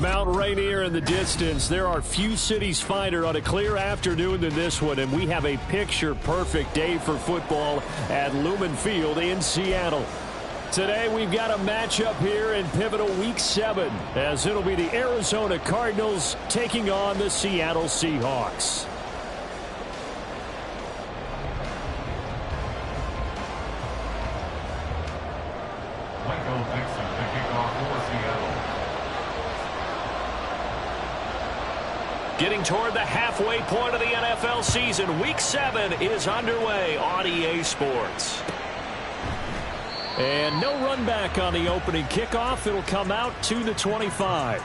Mount Rainier in the distance. There are few cities finer on a clear afternoon than this one, and we have a picture-perfect day for football at Lumen Field in Seattle. Today we've got a matchup here in pivotal Week 7, as it'll be the Arizona Cardinals taking on the Seattle Seahawks. Getting toward the halfway point of the NFL season, Week 7 is underway on EA Sports. And no run back on the opening kickoff. It'll come out to the 25.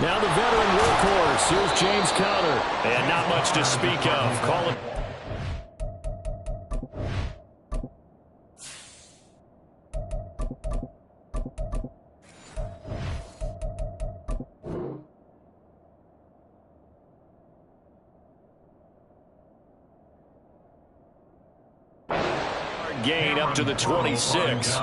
Now the veteran workhorse. Here's James Conner. And not much to speak of. Call it. Gain up to the 26.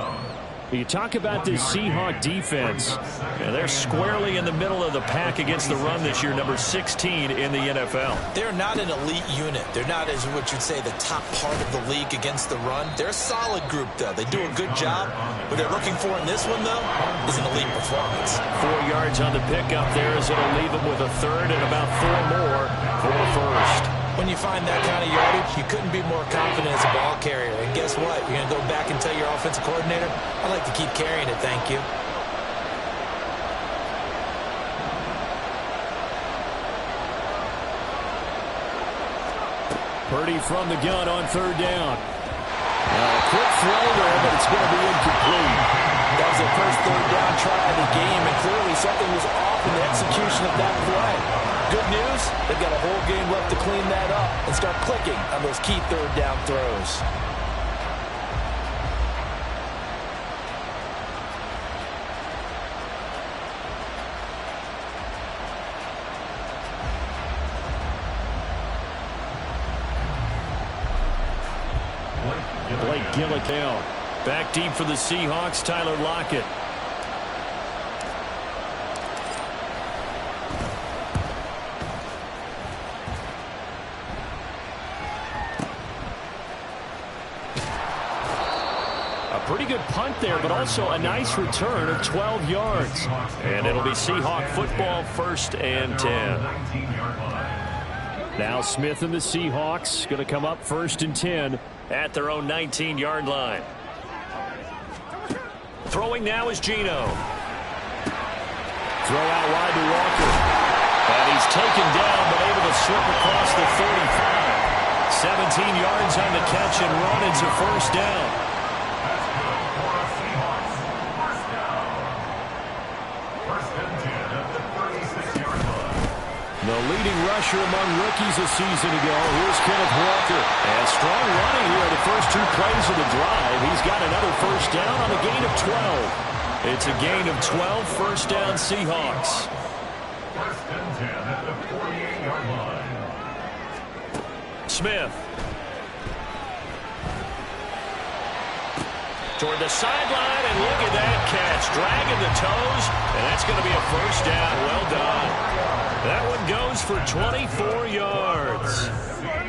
You talk about this Seahawk defense, and they're squarely in the middle of the pack against the run this year, number 16 in the NFL. They're not an elite unit. They're not, as what you'd say, the top part of the league against the run. They're a solid group, though. They do a good job. What they're looking for in this one, though, is an elite performance. 4 yards on the pickup there, as it'll leave them with a third and about 4 more for a first. When you find that kind of yardage, you couldn't be more confident as a ball carrier. And guess what? You're going to go back and tell your offensive coordinator, I'd like to keep carrying it, thank you. Purdy from the gun on third down. A quick throw there, but it's going to be incomplete. That was their first third down try of the game, and clearly something was off in the execution of that play. Good news, they've got a whole game left to clean that up and start clicking on those key third down throws. Blake Gillick back deep for the Seahawks, Tyler Lockett. Pretty good punt there, but also a nice return of 12 yards. And it'll be Seahawk football, 1st and 10. Now Smith and the Seahawks going to come up 1st and 10 at their own 19-yard line. Throwing now is Geno. Throw out wide to Walker. And he's taken down, but able to slip across the 35. 17 yards on the catch and run. It's a 1st down. The leading rusher among rookies a season ago. Here's Kenneth Walker. And strong running here the first 2 plays of the drive. He's got another 1st down on a gain of 12. It's a gain of 12, 1st down Seahawks. 1st and 10 at the 48-yard line. Smith. Toward the sideline, and look at that catch. Dragging the toes, and that's going to be a 1st down. Well done. That one goes for 24 yards.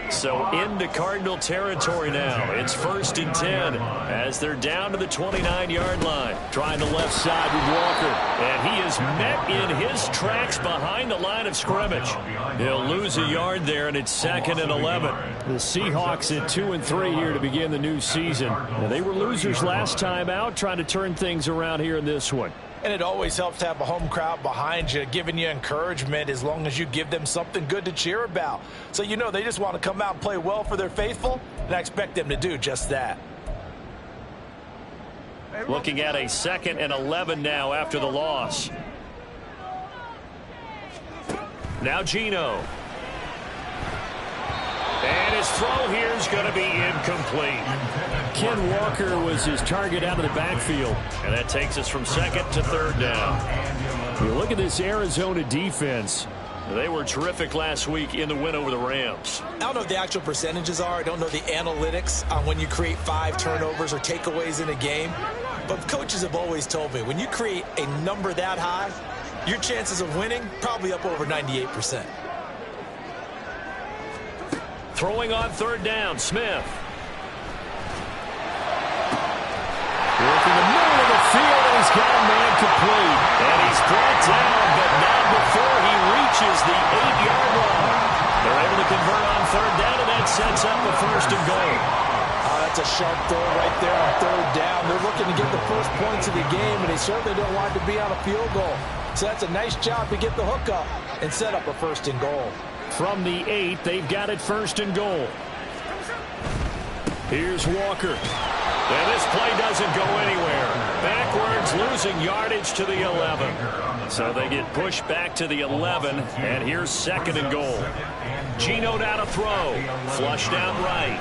So into Cardinal territory now. It's 1st and 10 as they're down to the 29-yard line. Trying the left side with Walker. And he is met in his tracks behind the line of scrimmage. He'll lose a yard there, and it's 2nd and 11. The Seahawks at 2 and 3 here to begin the new season. Now, they were losers last time out, trying to turn things around here in this one. And it always helps to have a home crowd behind you, giving you encouragement as long as you give them something good to cheer about. So you know they just want to come out and play well for their faithful, and I expect them to do just that. Looking at a 2nd and 11 now after the loss. Now Geno. And his throw here is going to be incomplete. Ken Walker was his target out of the backfield. And that takes us from 2nd to 3rd down. You look at this Arizona defense. They were terrific last week in the win over the Rams. I don't know what the actual percentages are. I don't know the analytics on when you create 5 turnovers or takeaways in a game. But coaches have always told me, when you create a number that high, your chances of winning probably up over 98%. Throwing on 3rd down, Smith. Working the middle of the field, and he's got a man complete. And he's brought down, but not before he reaches the 8-yard line. They're able to convert on 3rd down, and that sets up a 1st and goal. That's a sharp throw right there on 3rd down. They're looking to get the first points of the game, and they certainly don't want to be on a field goal. So that's a nice job to get the hook up and set up a 1st and goal. From the 8, they've got it 1st and goal. Here's Walker. And this play doesn't go anywhere. Backwards, losing yardage to the 11. So they get pushed back to the 11, and here's 2nd and goal. Geno down to throw. Flush down right.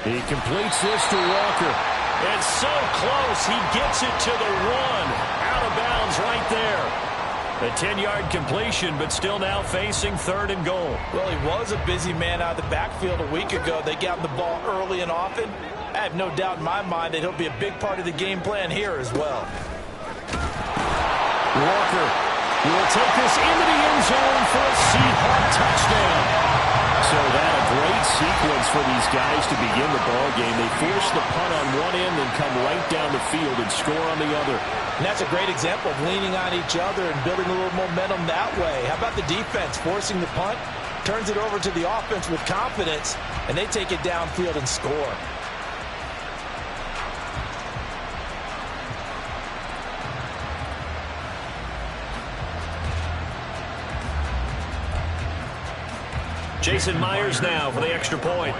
He completes this to Walker. And so close, he gets it to the 1. Out of bounds right there. A 10-yard completion, but still now facing 3rd and goal. Well, he was a busy man out of the backfield a week ago. They got him the ball early and often. I have no doubt in my mind that he'll be a big part of the game plan here as well. Walker will take this into the end zone for a Seahawk touchdown. So that a great sequence for these guys to begin the ball game. They force the punt on one end and come right down the field and score on the other. And that's a great example of leaning on each other and building a little momentum that way. How about the defense forcing the punt, turns it over to the offense with confidence, and they take it downfield and score. Jason Myers now for the extra point.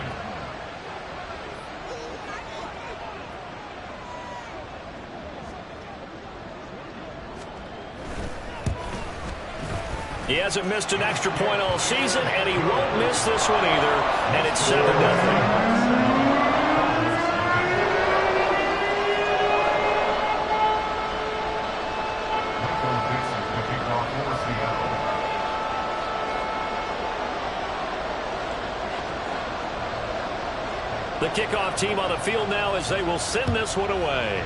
He hasn't missed an extra point all season, and he won't miss this one either. And it's 7-0. The kickoff team on the field now as they will send this one away.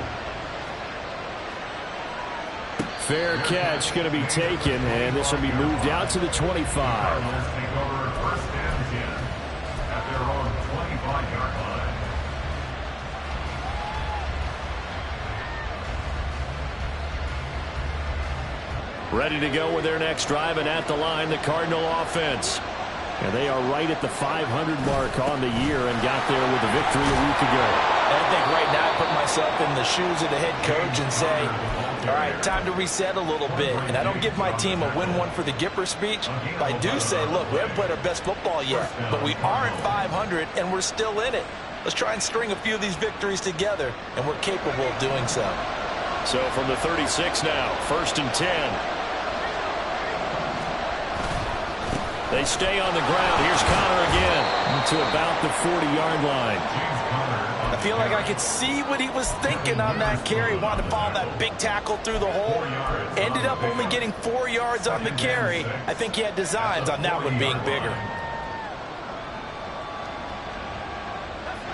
Fair catch going to be taken, and this will be moved out to the 25. Ready to go with their next drive, and at the line, the Cardinal offense. And they are right at the 500 mark on the year and got there with a victory a week ago. And I think right now I put myself in the shoes of the head coach and say, all right, time to reset a little bit. And I don't give my team a win one for the Gipper speech, but I do say, look, we haven't played our best football yet, but we are at 500 and we're still in it. Let's try and string a few of these victories together, and we're capable of doing so. So from the 36 now, 1st and 10. They stay on the ground. Here's Connor again to about the 40-yard line. I feel like I could see what he was thinking on that carry. Wanted to follow that big tackle through the hole. Ended up only getting 4 yards on the carry. I think he had designs on that one being bigger.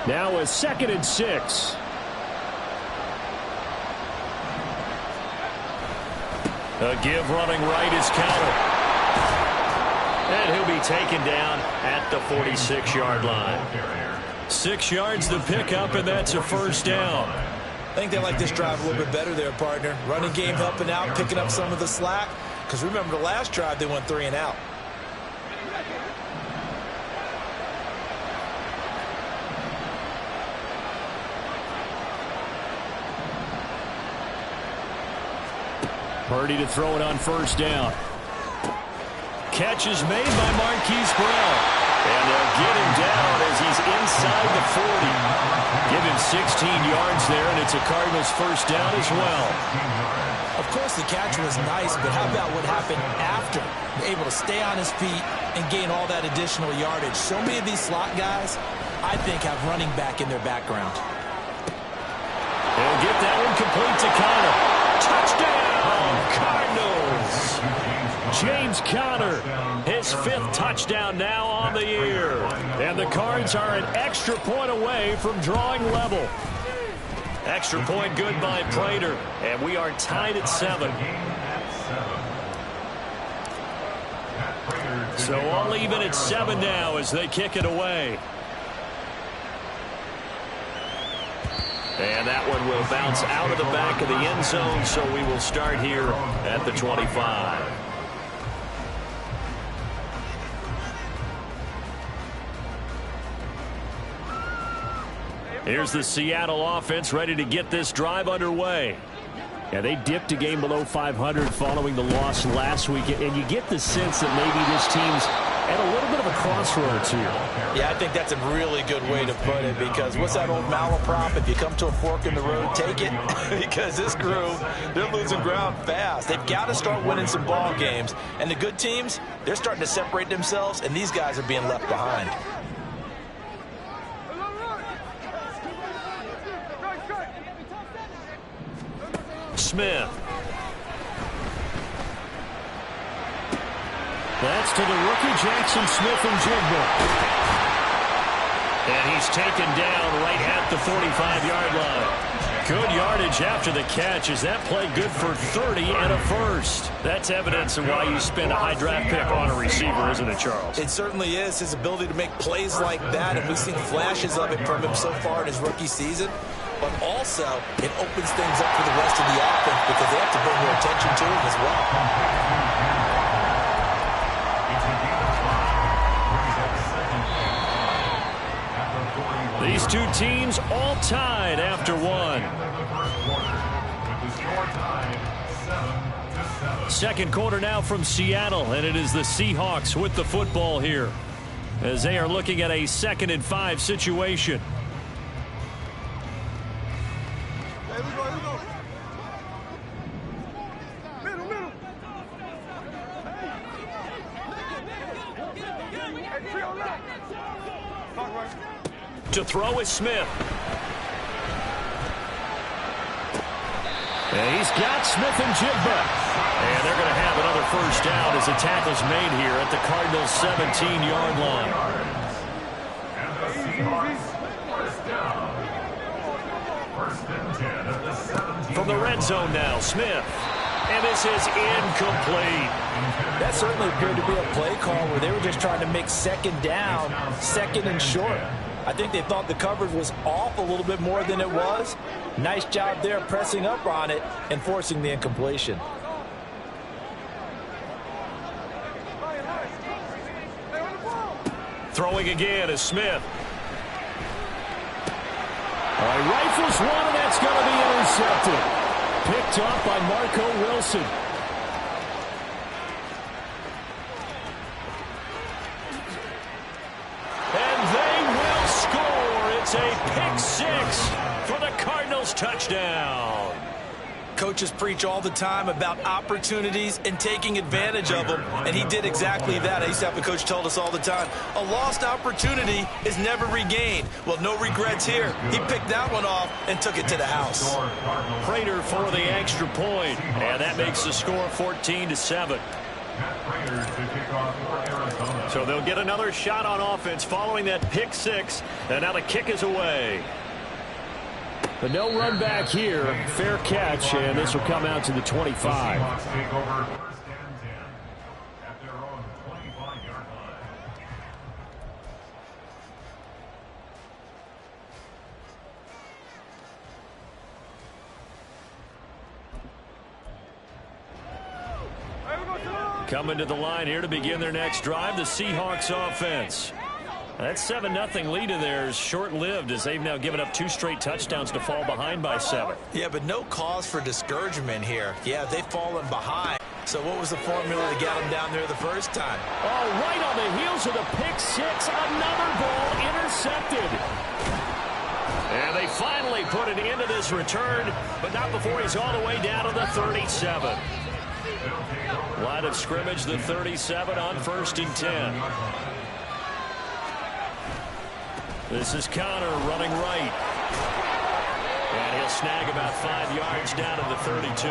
Now a 2nd and 6. A give running right is counter. And he'll be taken down at the 46-yard line. 6 yards to pick up, and that's a 1st down. I think they like this drive a little bit better there, partner. Running game helping out, picking up some of the slack. Because remember the last drive, they went 3 and out. Purdy to throw it on 1st down. Catch is made by Marquise Brown. And they'll get him down as he's inside the 40. Give him 16 yards there, and it's a Cardinals first down as well. Of course, the catch was nice, but how about what happened after? Able to stay on his feet and gain all that additional yardage. So many of these slot guys, I think, have running back in their background. They'll get that one complete to Conner. Touchdown, Cardinals! James Conner, his 5th touchdown now on the year. And the Cards are an extra point away from drawing level. Extra point good by Prater, and we are tied at 7. So all even at 7 now as they kick it away. And that one will bounce out of the back of the end zone, so we will start here at the 25. Here's the Seattle offense ready to get this drive underway. Yeah, they dipped a game below 500 following the loss last week, and you get the sense that maybe this team's at a little bit of a crossroads here. Yeah, I think that's a really good way to put it, because what's that old malaprop? If you come to a fork in the road, take it. Because this group, they're losing ground fast. They've got to start winning some ball games. And the good teams, they're starting to separate themselves, and these guys are being left behind. Smith. That's to the rookie Jackson Smith-Njigba. And he's taken down right at the 45-yard line. Good yardage after the catch. Is that play good for 30 and a first? That's evidence of why you spend a high draft pick on a receiver, isn't it, Charles? It certainly is. His ability to make plays like that, and we've seen flashes of it from him so far in his rookie season. But also, it opens things up for the rest of the offense because they have to bring their attention to him as well. These two teams all tied after one. Second quarter now from Seattle, and it is the Seahawks with the football here as they are looking at a 2nd and 5 situation. To throw is Smith. And he's got Smith-Njigba. And they're going to have another first down as the tackle's made here at the Cardinals' 17-yard line. From the red zone now, Smith. And this is incomplete. That certainly appeared to be a play call where they were just trying to make second down, 2nd and short. I think they thought the coverage was off a little bit more than it was. Nice job there pressing up on it and forcing the incompletion. Throwing again is Smith. All right, rifles one, and that's going to be intercepted. Picked up by Marco Wilson. It's a pick 6 for the Cardinals touchdown. Coaches preach all the time about opportunities and taking advantage of them, and he did exactly that. I used to have a coach tell us all the time, a lost opportunity is never regained. Well, no regrets here. He picked that one off and took it to the house. Prater for the extra point, and that makes the score 14-7. So they'll get another shot on offense following that pick 6, and now the kick is away. But no run back here. Fair catch, and this will come out to the 25. Coming to the line here to begin their next drive, the Seahawks offense. That 7-0 lead of theirs short-lived as they've now given up 2 straight touchdowns to fall behind by 7. Yeah, but no cause for discouragement here. Yeah, they've fallen behind. So what was the formula to get them down there the first time? Oh, right on the heels of the pick 6, another ball intercepted. And They finally put it into this return, but not before he's all the way down to the 37. Line of scrimmage, the 37 on 1st and 10. This is Connor running right. And he'll snag about 5 yards down to the 32.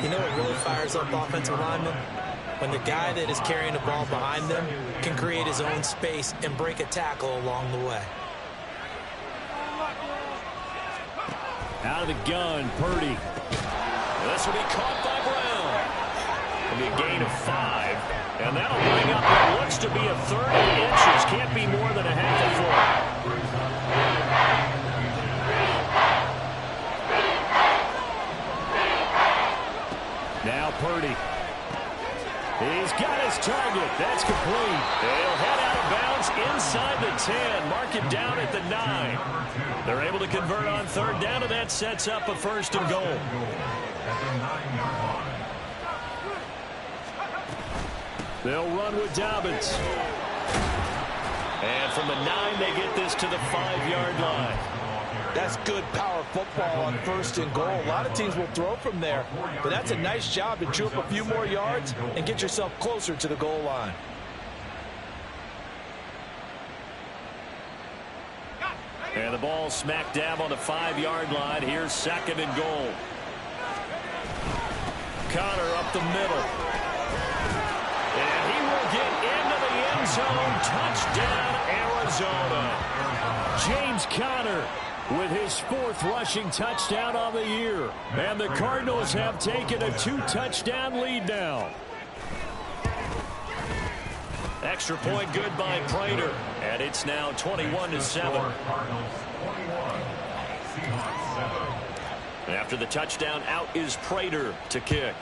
You know what really fires up offensive linemen? When the guy that is carrying the ball behind them can create his own space and break a tackle along the way. Out of the gun, Purdy. This will be caught by Brown. It'll be a gain of 5. And that'll bring up what looks to be a 30 inches. Can't be more than a half a foot. Now Purdy. He's got his target. That's complete. They'll head out of bounds inside the 10. Mark it down at the 9. They're able to convert on 3rd down, and that sets up a 1st and goal. They'll run with Dobbins. And from the 9, they get this to the 5-yard line. That's good power football on 1st and goal. A lot of teams will throw from there, but that's a nice job to chew up a few more yards and get yourself closer to the goal line. And the ball smack dab on the 5-yard line. Here's 2nd and goal. Connor up the middle. And he will get into the end zone. Touchdown, Arizona. James Conner with his 4th rushing touchdown on the year. And the Cardinals have taken a 2-touchdown lead now. Extra point good by Prater. And it's now 21-7. After the touchdown, out is Prater to kick.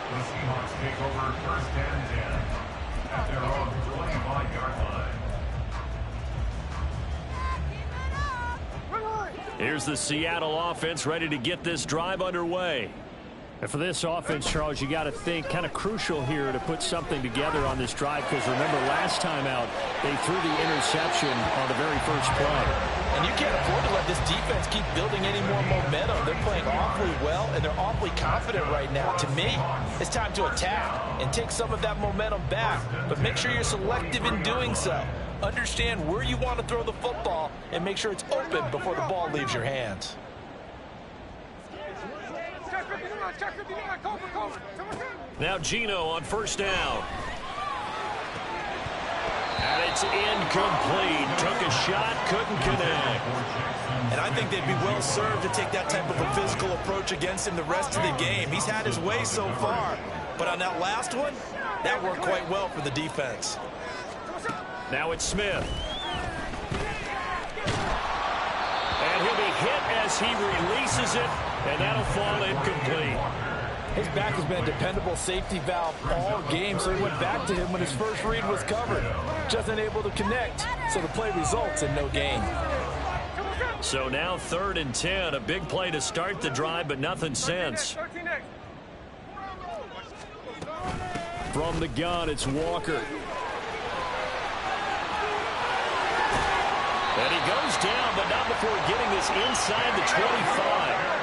The Seahawks take over 1st and 10 at their own 25-yard line. Here's the Seattle offense ready to get this drive underway. And for this offense, Charles, you got to think kind of crucial here to put something together on this drive, because remember last time out they threw the interception on the very first play. And you can't afford to let this defense keep building any more momentum. They're playing awfully well, and they're awfully confident right now. To me, it's time to attack and take some of that momentum back, but make sure you're selective in doing so. Understand where you want to throw the football and make sure it's open before the ball leaves your hands. Now Gino on 1st down. And it's incomplete. Took a shot, couldn't connect. And I think they'd be well served to take that type of a physical approach against him the rest of the game. He's had his way so far. But on that last one, that worked quite well for the defense. Now it's Smith. And he'll be hit as he releases it, and that'll fall incomplete. His back has been a dependable safety valve all game, so he went back to him when his first read was covered. Just unable to connect, so the play results in no gain. So now 3rd and 10, a big play to start the drive, but nothing since. From the gun, it's Walker. And he goes down, but not before getting this inside the 25.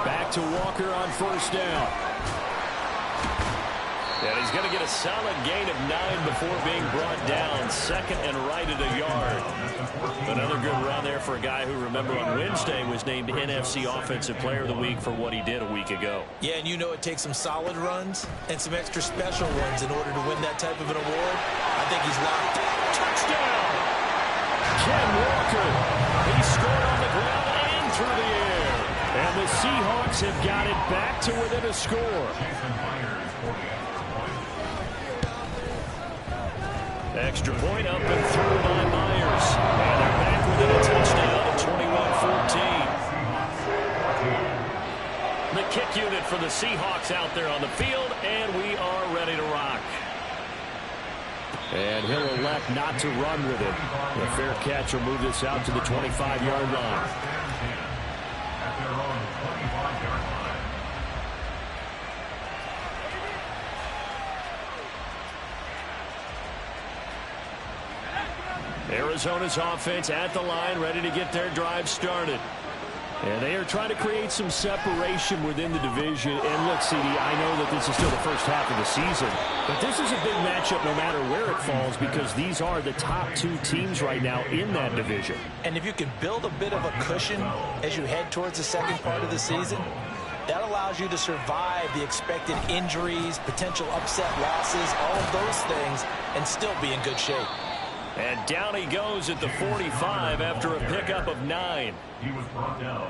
Back to Walker on 1st down. And he's going to get a solid gain of 9 before being brought down. 2nd and right at a yard. Another good run there for a guy who, remember, on Wednesday was named NFC Offensive Player of the Week for what he did a week ago. Yeah, and you know it takes some solid runs and some extra special ones in order to win that type of an award. I think he's locked in. Touchdown! Ken Walker. He scored on the ground and through the air. And the Seahawks have got it back to within a score. Extra point up and through by Myers. And they're back within a touchdown at 21-14. The kick unit for the Seahawks out there on the field, and we are ready to rock. And he'll elect not to run with it. The fair catch will move this out to the 25-yard line. At their own 25-yard line. Arizona's offense at the line, ready to get their drive started. And they are trying to create some separation within the division. And look, CD, I know that this is still the first half of the season, but this is a big matchup no matter where it falls because these are the top two teams right now in that division. And if you can build a bit of a cushion as you head towards the second part of the season, that allows you to survive the expected injuries, potential upset losses, all of those things, and still be in good shape. And down he goes at the 45 after a pickup of 9.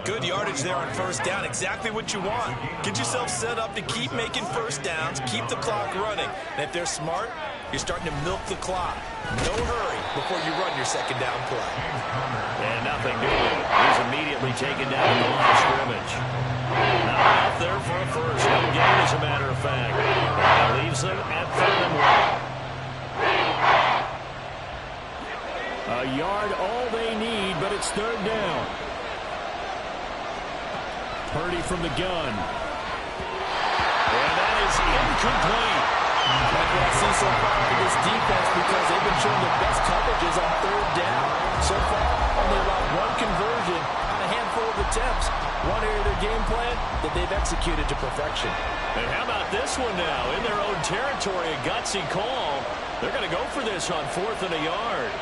Good yardage there on first down. Exactly what you want. Get yourself set up to keep making first downs, keep the clock running. And if they're smart, you're starting to milk the clock. No hurry before you run your second down play. And nothing doing. He's immediately taken down at the line of scrimmage. Not enough there for a first. No gain, as a matter of fact. That leaves them at 3rd and 1. A yard all they need, but it's 3rd down. Purdy from the gun. And that is incomplete. Like what I see so far in this defense because they've been showing the best coverages on 3rd down. So far, only about one conversion on a handful of attempts. One area of their game plan that they've executed to perfection. And how about this one now? In their own territory, a gutsy call. They're going to go for this on 4th and a yard.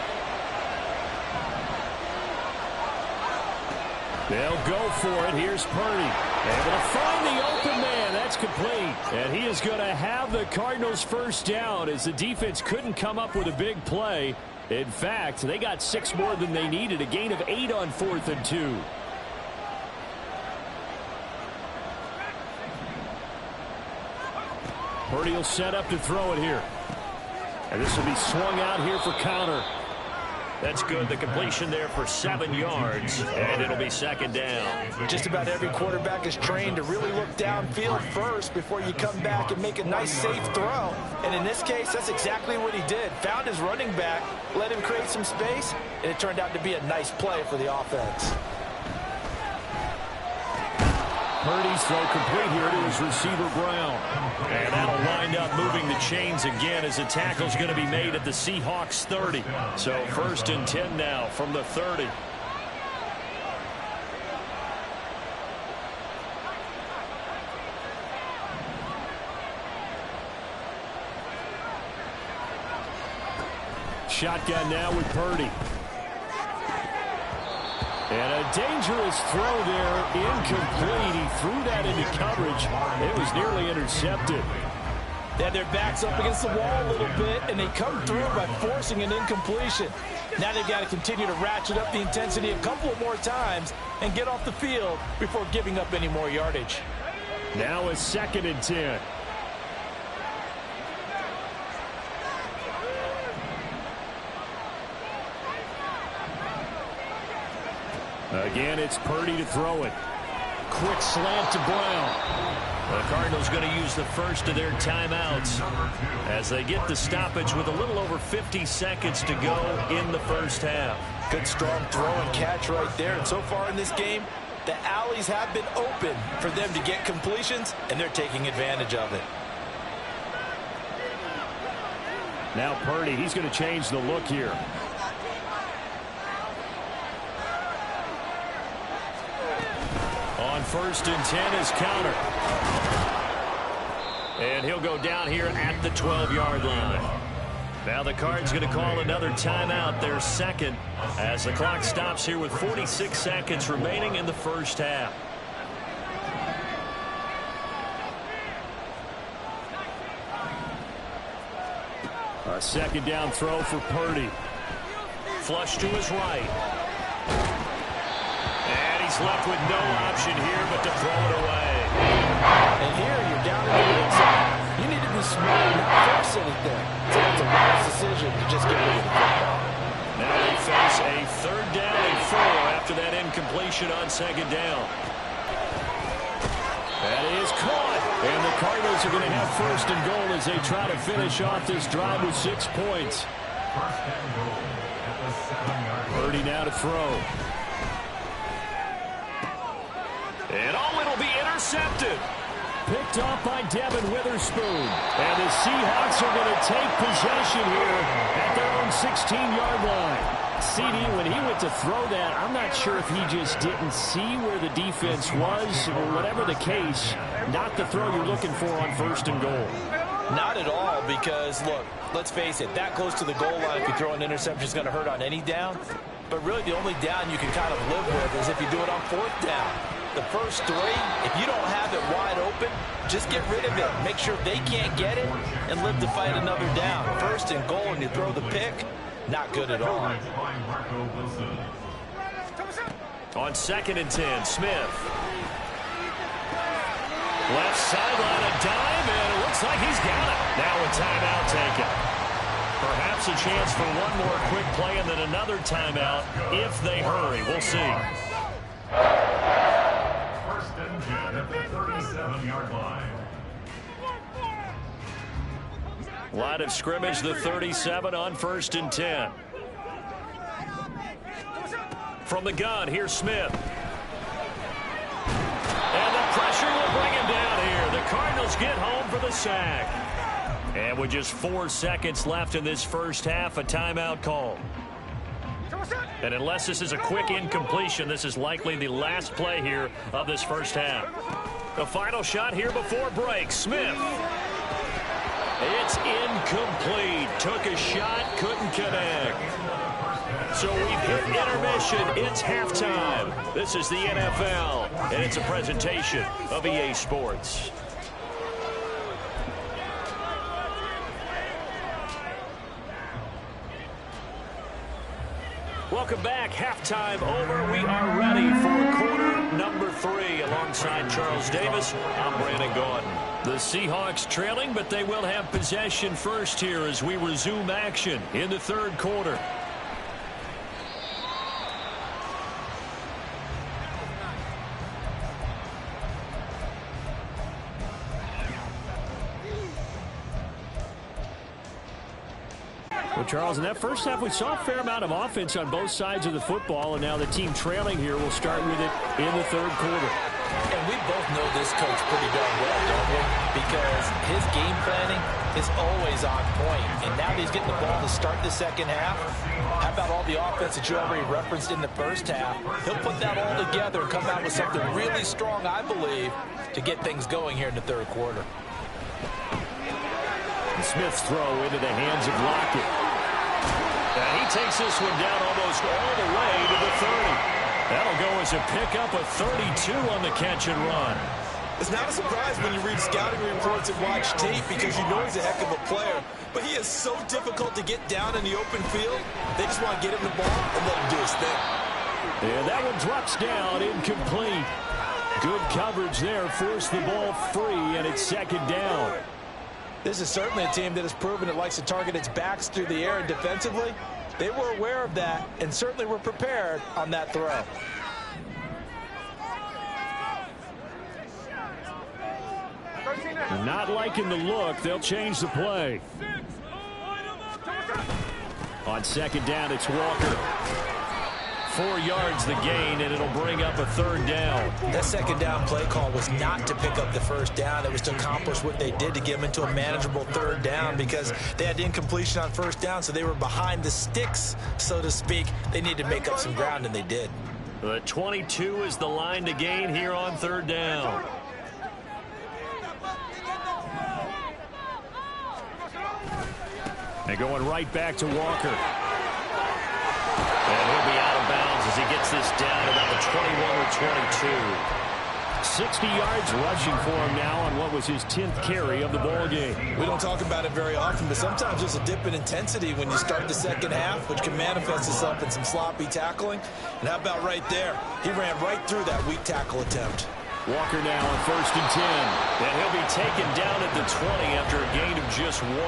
They'll go for it. Here's Purdy. Able to find the open man. That's complete. And he is going to have the Cardinals' first down as the defense couldn't come up with a big play. In fact, they got 6 more than they needed. A gain of 8 on 4th and 2. Purdy will set up to throw it here. And this will be swung out here for counter. That's good. The completion there for 7 yards, and it'll be 2nd down. Just about every quarterback is trained to really look downfield first before you come back and make a nice, safe throw. And in this case, that's exactly what he did. Found his running back, let him create some space, and it turned out to be a nice play for the offense. Purdy's throw complete here to his receiver, Brown. And that'll wind up moving the chains again as the tackle's going to be made at the Seahawks 30. So 1st and 10 now from the 30. Shotgun now with Purdy. And a dangerous throw there, incomplete. He threw that into coverage. It was nearly intercepted. They had their backs up against the wall a little bit, and they come through by forcing an incompletion. Now they've got to continue to ratchet up the intensity a couple of more times and get off the field before giving up any more yardage. Now a 2nd and 10. Again, it's Purdy to throw it. Quick slant to Brown. The Cardinals going to use the first of their timeouts as they get the stoppage with a little over 50 seconds to go in the first half. Good strong throw and catch right there. And so far in this game, the alleys have been open for them to get completions, and they're taking advantage of it. Now Purdy, he's going to change the look here. On 1st and 10 is counter. And he'll go down here at the 12-yard line. Now the Cards going to call another timeout, their 2nd, as the clock stops here with 46 seconds remaining in the first half. A 2nd down throw for Purdy. Flush to his right. And he's left with no option here but to throw it away. And here you're down in the red zone. You need to be smart and not force anything. So that's a wise decision to just get rid of the football. Now they face a 3rd down and 4 after that incompletion on 2nd down. That is caught. And the Cardinals are going to have 1st and goal as they try to finish off this drive with 6 points. Purdy now to throw. And it'll be intercepted. Picked off by Devin Witherspoon. And the Seahawks are going to take possession here at their own 16-yard line. CD, when he went to throw that, I'm not sure if he just didn't see where the defense was, or whatever the case, not the throw you're looking for on 1st and goal. Not at all, because, look, let's face it, that close to the goal line, if you throw an interception, is going to hurt on any down. But really, the only down you can kind of live with is if you do it on 4th down. The first 3, if you don't have it wide open, just get rid of it. Make sure they can't get it and live to fight another down. 1st and goal, and you throw the pick, not good at all. On 2nd and 10, Smith. Left sideline, a dime, and it looks like he's got it. Now a timeout taken. Perhaps a chance for one more quick play and then another timeout if they hurry. We'll see. 1st and 10 at the 37-yard line. Line of scrimmage, the 37 on 1st and 10. From the gun, here's Smith. And the pressure will bring him down here. The Cardinals get home for the sack. And with just 4 seconds left in this first half, a timeout call. And unless this is a quick incompletion, this is likely the last play here of this first half. The final shot here before break. Smith. It's incomplete. Took a shot, couldn't connect. So we've hit intermission. It's halftime. This is the NFL, and it's a presentation of EA Sports. Welcome back. Halftime over. We are ready for quarter number 3. Alongside Charles Davis, I'm Brandon Gordon. The Seahawks trailing, but they will have possession first here as we resume action in the 3rd quarter. Well, Charles, in that first half, we saw a fair amount of offense on both sides of the football, and now the team trailing here will start with it in the 3rd quarter. And we both know this coach pretty darn well, don't we? Because his game planning is always on point. And now that he's getting the ball to start the second half, how about all the offense that you already referenced in the first half? He'll put that all together and come out with something really strong, I believe, to get things going here in the 3rd quarter. And Smith's throw into the hands of Lockett. And he takes this one down almost all the way to the 30. That'll go as a pickup of 32 on the catch and run. It's not a surprise when you read scouting reports and watch tape because you know he's a heck of a player. But he is so difficult to get down in the open field. They just want to get him the ball and let him do his thing. And that one drops down, incomplete. Good coverage there, forced the ball free, and it's 2nd down. This is certainly a team that has proven it likes to target its backs through the air, and defensively, they were aware of that and certainly were prepared on that throw. Not liking the look. They'll change the play. On 2nd down, it's Walker. 4 yards the gain, and it'll bring up a 3rd down. That 2nd down play call was not to pick up the 1st down. It was to accomplish what they did to get them into a manageable 3rd down because they had incompletion on 1st down, so they were behind the sticks, so to speak. They needed to make up some ground, and they did. The 22 is the line to gain here on 3rd down. And going right back to Walker. And he'll be out of bounds as he gets this down about the 21 or 22. 60 yards rushing for him now on what was his 10th carry of the ball game. We don't talk about it very often, but sometimes there's a dip in intensity when you start the second half, which can manifest itself in some sloppy tackling. And how about right there? He ran right through that weak tackle attempt. Walker now on 1st and 10. And he'll be taken down at the 20 after a gain of just 1.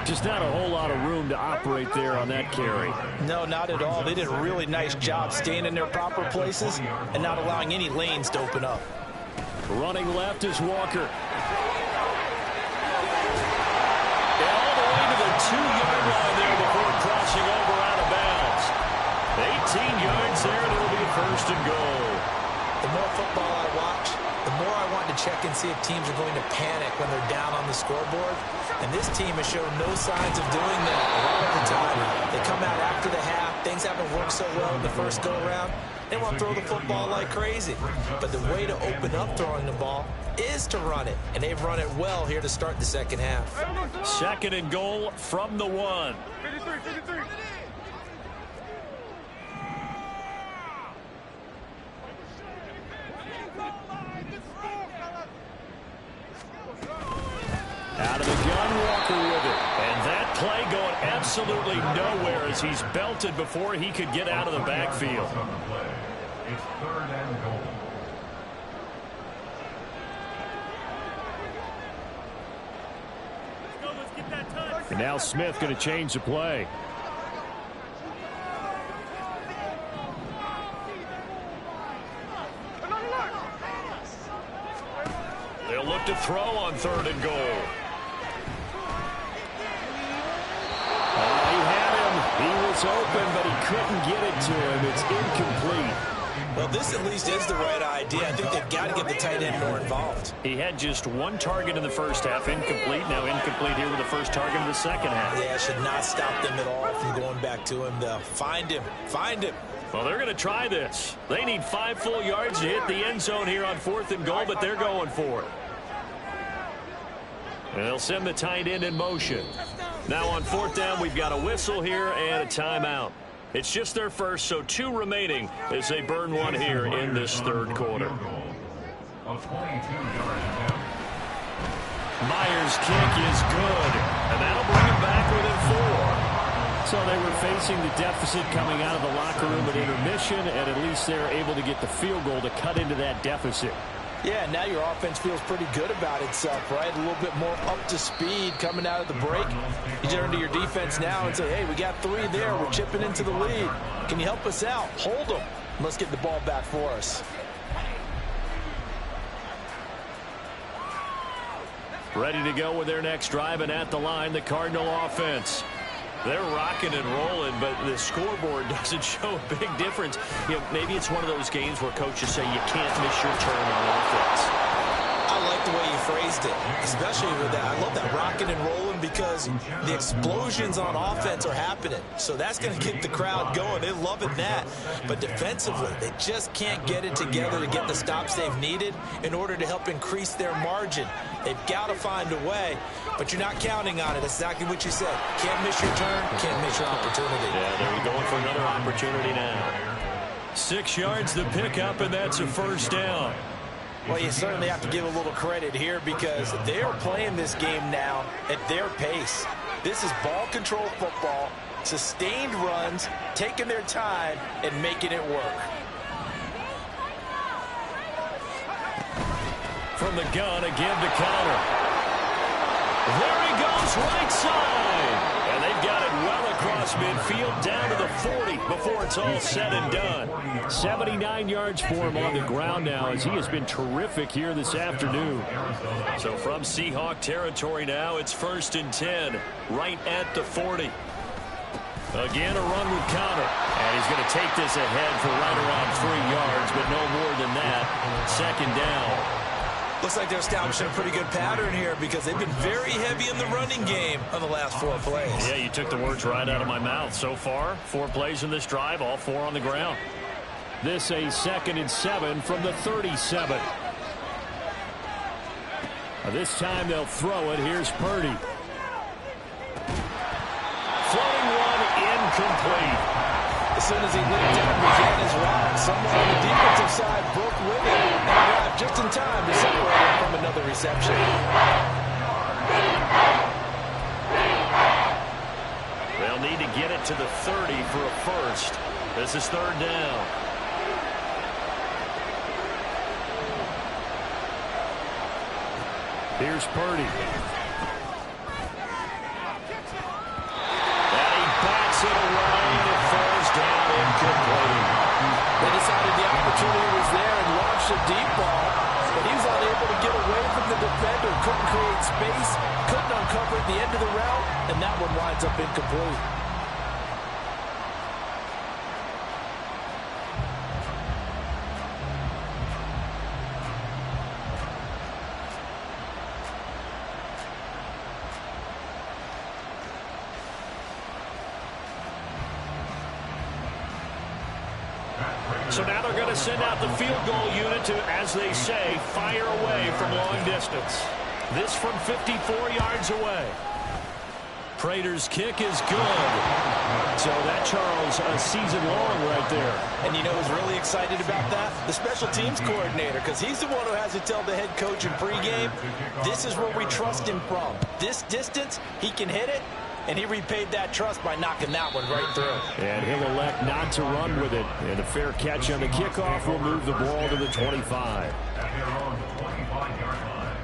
Just not a whole lot of room to operate there on that carry. No, not at all. They did a really nice job staying in their proper places and not allowing any lanes to open up. Running left is Walker. And all the way to the 2-yard line there before crossing over out of bounds. 18 yards there, and it'll be a 1st and goal. The more football I watch, the more I want to check and tendency of teams are going to panic when they're down on the scoreboard, and this team has shown no signs of doing that a lot of the time. They come out after the half. Things haven't worked so well in the first go-around. They want to throw the football like crazy. But the way to open up throwing the ball is to run it, and they've run it well here to start the second half. Second and goal from the 1. Out of the gun, Walker with it. And that play going absolutely nowhere as he's belted before he could get out of the backfield. It's third and goal. And now Smith going to change the play. They'll look to throw on third and goal. He had him. He was open, but he couldn't get it to him. It's incomplete. Well, this at least is the right idea. I think they've got to get the tight end more involved. He had just one target in the first half, incomplete. Now incomplete here with the first target in the second half. Yeah, it should not stop them at all from going back to him, though. Find him. Find him. Well, they're going to try this. They need 5 full yards to hit the end zone here on fourth and goal, but they're going for it. And they'll send the tight end in motion. Now on fourth down, we've got a whistle here and a timeout. It's just their first, so 2 remaining as they burn one here in this third quarter. Myers' kick is good, and that'll bring him back within 4. So they were facing the deficit coming out of the locker room at intermission, and at least they're able to get the field goal to cut into that deficit. Yeah, now your offense feels pretty good about itself, right? A little bit more up to speed coming out of the break. You turn to your defense now and say, hey, we got 3 there. We're chipping into the lead. Can you help us out? Hold them. Let's get the ball back for us. Ready to go with their next drive, and at the line, the Cardinal offense. They're rocking and rolling, but the scoreboard doesn't show a big difference. You know, maybe it's one of those games where coaches say you can't miss your turn on offense. I like the way you phrased it, especially with that. I love that rocking and rolling because the explosions on offense are happening. So that's going to get the crowd going. They're loving that. But defensively, they just can't get it together to get the stops they've needed in order to help increase their margin. They've got to find a way, but you're not counting on it. That's exactly what you said. Can't miss your turn, can't miss your opportunity. Yeah, they're going for another opportunity now. 6 yards the pickup, and that's a first down. Well, you certainly have to give a little credit here because they are playing this game now at their pace. This is ball control football, sustained runs, taking their time, and making it work. From the gun, a give to counter. There he goes, right side. And they've got it well across midfield, down to the 40 before it's all said and done. 79 yards for him on the ground now as he has been terrific here this afternoon. So from Seahawk territory now, it's 1st and 10, right at the 40. Again, a run with counter. And he's going to take this ahead for right around 3 yards, but no more than that. Second down. Looks like they're establishing a pretty good pattern here because they've been very heavy in the running game on the last 4 plays. Yeah, you took the words right out of my mouth. So far, 4 plays in this drive, all 4 on the ground. This a 2nd and 7 from the 37. This time they'll throw it. Here's Purdy. Floating one, incomplete. As soon as he laid down began his route, someone on the defensive side broke with it and arrived just in time to separate him from another reception. They'll need to get it to the 30 for a first. This is 3rd down. Here's Purdy. And he backs it away and it falls down incomplete. They decided the opportunity was there and launched a deep ball, but he was unable to get away from the defender, couldn't create space, couldn't uncover at the end of the route, and that one winds up incomplete. So now they're going to send out the field goal unit to, as they say, fire away from long distance. This from 54 yards away. Prater's kick is good. So that, Charles, a season long right there. And you know who's really excited about that? The special teams coordinator, because he's the one who has to tell the head coach in pregame, this is where we trust him from. This distance, he can hit it, and he repaid that trust by knocking that one right through. And he'll elect not to run with it. And a fair catch on the kickoff will move the ball to the 25. At their own 25-yard line.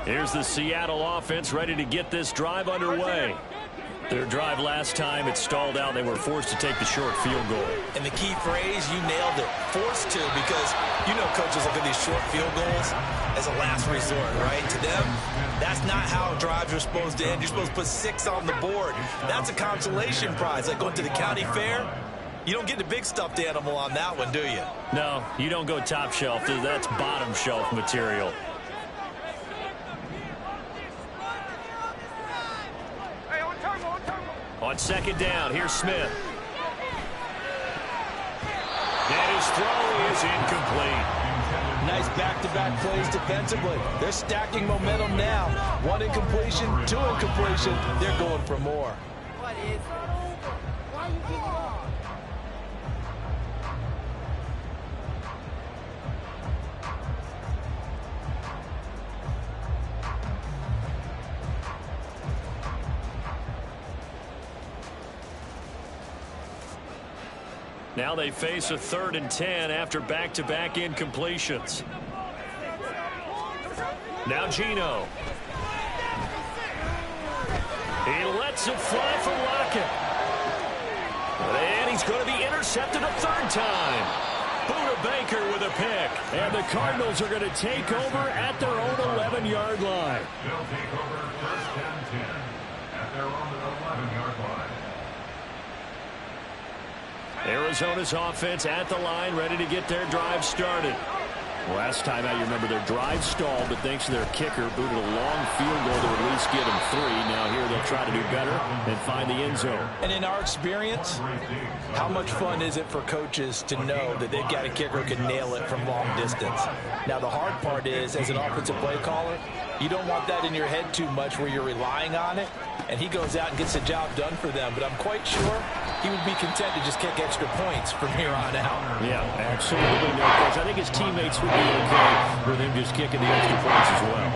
Here's the Seattle offense ready to get this drive underway. Their drive last time, it stalled out. They were forced to take the short field goal. And the key phrase, you nailed it, forced to, because you know coaches look at these short field goals as a last resort, right? To them, that's not how drives are supposed to end. You're supposed to put 6 on the board. That's a consolation prize, like going to the county fair. You don't get the big stuffed animal on that one, do you? No, you don't go top shelf. That's bottom shelf material. On second down, here's Smith. And his throw is incomplete. Nice back-to-back plays defensively. They're stacking momentum now. 1 incompletion, 2 incompletion. They're going for more. What is it? Why you giving up? Now they face a 3rd and 10 after back-to-back incompletions. Now Geno. He lets it fly from Lockett. And he's going to be intercepted a 3rd time. Buda Baker with a pick. And the Cardinals are going to take over at their own 11-yard line. They'll take over 1st and 10 at their own 11-yard line. Arizona's offense at the line, ready to get their drive started. Last time out, you remember their drive stalled, but thanks to their kicker, booted a long field goal to at least get them 3. Now here they'll try to do better and find the end zone. And in our experience, how much fun is it for coaches to know that they've got a kicker who can nail it from long distance? Now the hard part is, as an offensive play caller, you don't want that in your head too much where you're relying on it, and he goes out and gets the job done for them. But I'm quite sure he would be content to just kick extra points from here on out. Yeah, absolutely no question. I think his teammates would be okay with him just kicking the extra points as well.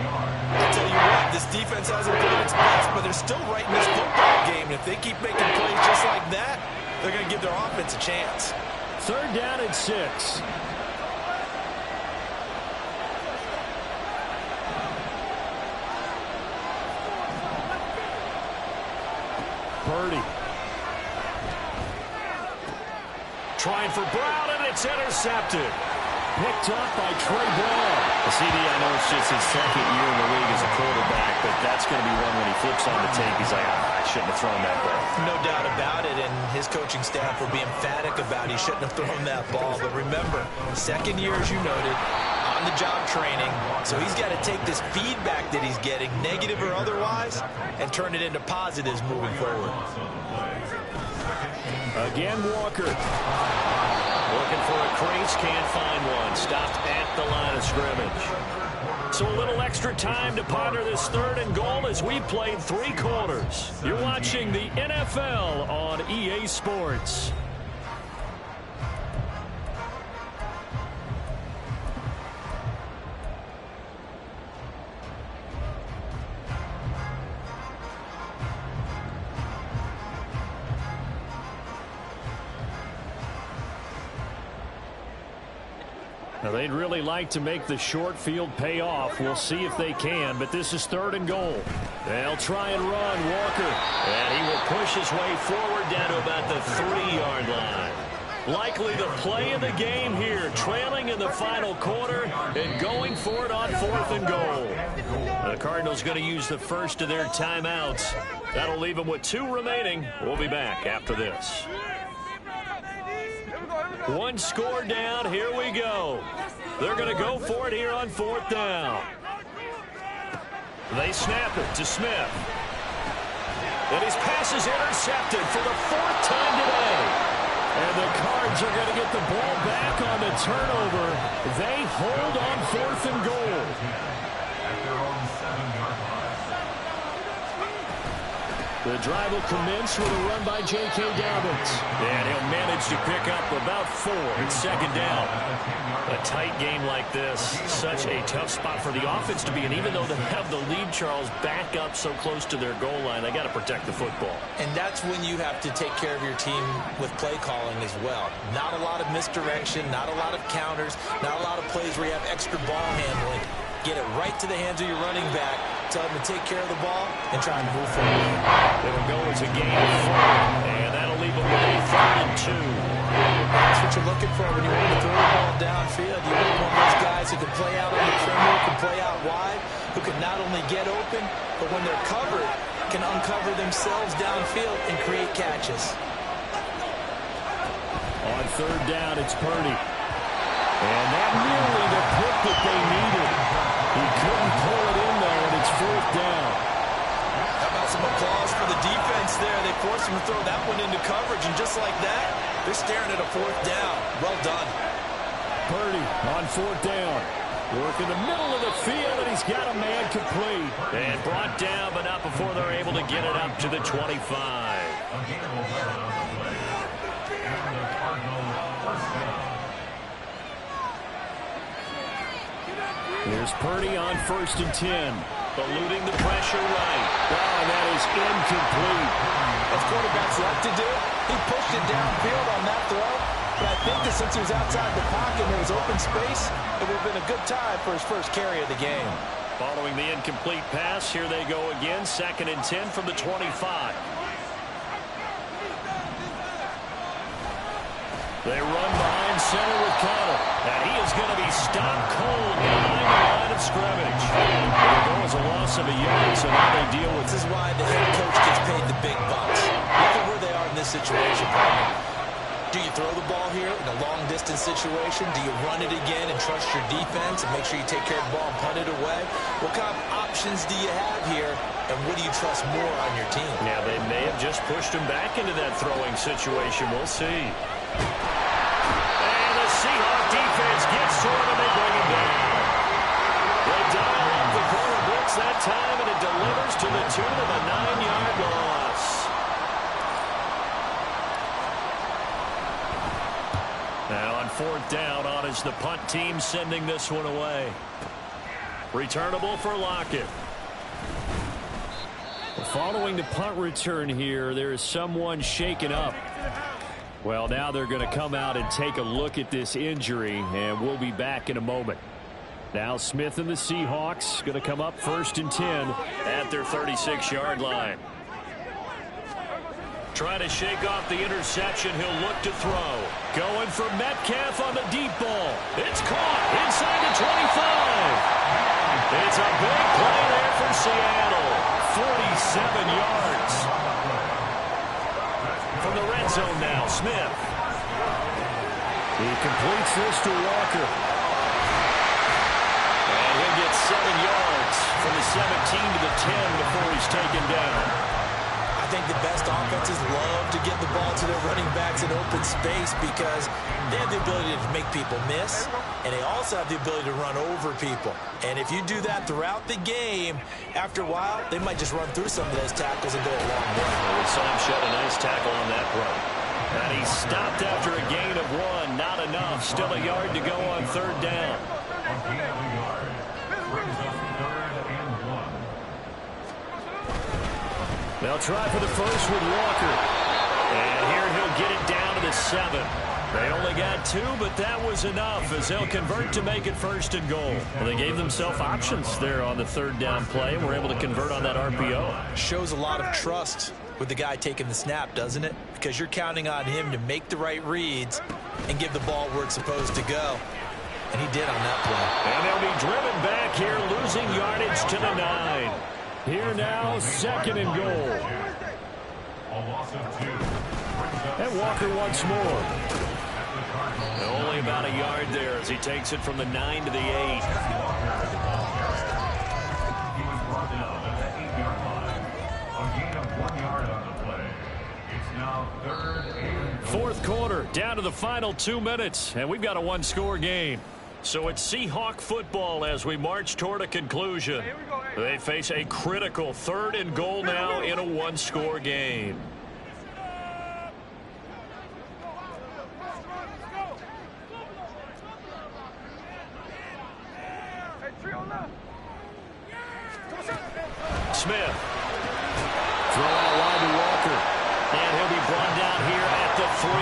I'll tell you what, this defense hasn't played its best, but they're still right in this football game. And if they keep making plays just like that, they're going to give their offense a chance. 3rd down and 6. Purdy. Trying for Brown, and it's intercepted. Picked up by Trey Brown. The CD, I know it's just his 2nd year in the league as a quarterback, but that's going to be one when he flips on the tape. He's like, I shouldn't have thrown that ball. No doubt about it, and his coaching staff will be emphatic about he shouldn't have thrown that ball. But remember, 2nd year, as you noted, on-the-job training, so he's got to take this feedback that he's getting, negative or otherwise, and turn it into positives moving forward. Again, Walker. Looking for a crease, can't find one. Stopped at the line of scrimmage. So a little extra time to ponder this 3rd and goal as we played 3 quarters. You're watching the NFL on EA Sports. Now, they'd really like to make the short field pay off. We'll see if they can, but this is 3rd and goal. They'll try and run Walker, and he will push his way forward down to about the 3-yard line. Likely the play of the game here, trailing in the final quarter and going for it on 4th and goal. The Cardinals going to use the first of their timeouts. That'll leave them with 2 remaining. We'll be back after this. 1 score down. Here we go. They're going to go for it here on 4th down. They snap it to Smith. And his pass is intercepted for the 4th time today. And the Cards are going to get the ball back on the turnover. They hold on 4th and goal. At their own 7-yard line. The drive will commence with a run by J.K. Dobbins. And he'll manage to pick up about 4. It's 2nd down. A tight game like this, such a tough spot for the offense to be in. Even though they have the lead, Charles, back up so close to their goal line, they got to protect the football. And that's when you have to take care of your team with play calling as well. Not a lot of misdirection, not a lot of counters, not a lot of plays where you have extra ball handling. Get it right to the hands of your running back, tell them to take care of the ball, and try and move forward. It'll go as a gain of 4, and that'll leave them with a 3rd and 2. That's what you're looking for when you want to throw the ball downfield. You want one of those guys who can play out on the perimeter, can play out wide, who can not only get open, but when they're covered, can uncover themselves downfield and create catches. On 3rd down, it's Purdy. And that nearly the pick that they needed. He couldn't pull it in there, and it's 4th down. How about some applause for the defense there? They forced him to throw that one into coverage, and just like that, they're staring at a 4th down. Well done. Purdy on 4th down. Work in the middle of the field, and he's got a man complete. And brought down, but not before they're able to get it up to the 25. Here's Purdy on 1st and 10. Eluding the pressure right. Oh, and that is incomplete. That's quarterbacks like to do. He pushed it downfield on that throw. But I think that since he was outside the pocket and there was open space, it would have been a good time for his first carry of the game. Following the incomplete pass, here they go again. 2nd and 10 from the 25. They run behind center with Connell. And he is going to be stopped cold behind the line of scrimmage. There goes a loss of a yard, so now they deal with. This is why the head coach gets paid the big bucks. Look at where they are in this situation, partner. Do you throw the ball here in a long-distance situation? Do you run it again and trust your defense and make sure you take care of the ball and punt it away? What kind of options do you have here, and what do you trust more on your team? Yeah, they may have just pushed him back into that throwing situation. We'll see. And the Seahawk defense gets to him, and they bring him down. They dial up the corner blitz that time, and it delivers to the tune of a 9-yard loss. Now on 4th down, on is the punt team sending this one away. Returnable for Lockett. Following the punt return here, there is someone shaken up. Well, now they're going to come out and take a look at this injury, and we'll be back in a moment. Now Smith and the Seahawks going to come up 1st and 10 at their 36-yard line. Trying to shake off the interception. He'll look to throw. Going for Metcalf on the deep ball. It's caught inside the 25. It's a big play there for Seattle. 47 yards. From the red zone now, Smith. He completes this to Walker. And he'll get 7 yards from the 17 to the 10 before he's taken down. I think the best offenses love to get the ball to their running backs in open space because they have the ability to make people miss, and they also have the ability to run over people. And if you do that throughout the game, after a while, they might just run through some of those tackles and go a long way. We saw him shed a nice tackle on that play. And he stopped after a gain of 1. Not enough. Still a yard to go on 3rd down. On gain of a yard. Brings up 3rd and 1. They'll try for the first with Walker. And here he'll get it down to the 7. They only got 2, but that was enough as they'll convert to make it 1st and goal. Well, they gave themselves options there on the 3rd down play and were able to convert on that RPO. Shows a lot of trust with the guy taking the snap, doesn't it? Because you're counting on him to make the right reads and give the ball where it's supposed to go. And he did on that play. And they'll be driven back here, losing yardage to the 9. Here now, 2nd and goal. A loss of 2. And Walker once more. Only about a yard there as he takes it from the 9 to the 8. He was brought down at the 8-yard line. A gain of 1 yard quarter, down to the final 2 minutes, and we've got a one-score game. So it's Seahawk football as we march toward a conclusion. They face a critical 3rd and goal now in a one-score game. Smith. Throw out wide to Walker. And he'll be brought down here at the 3.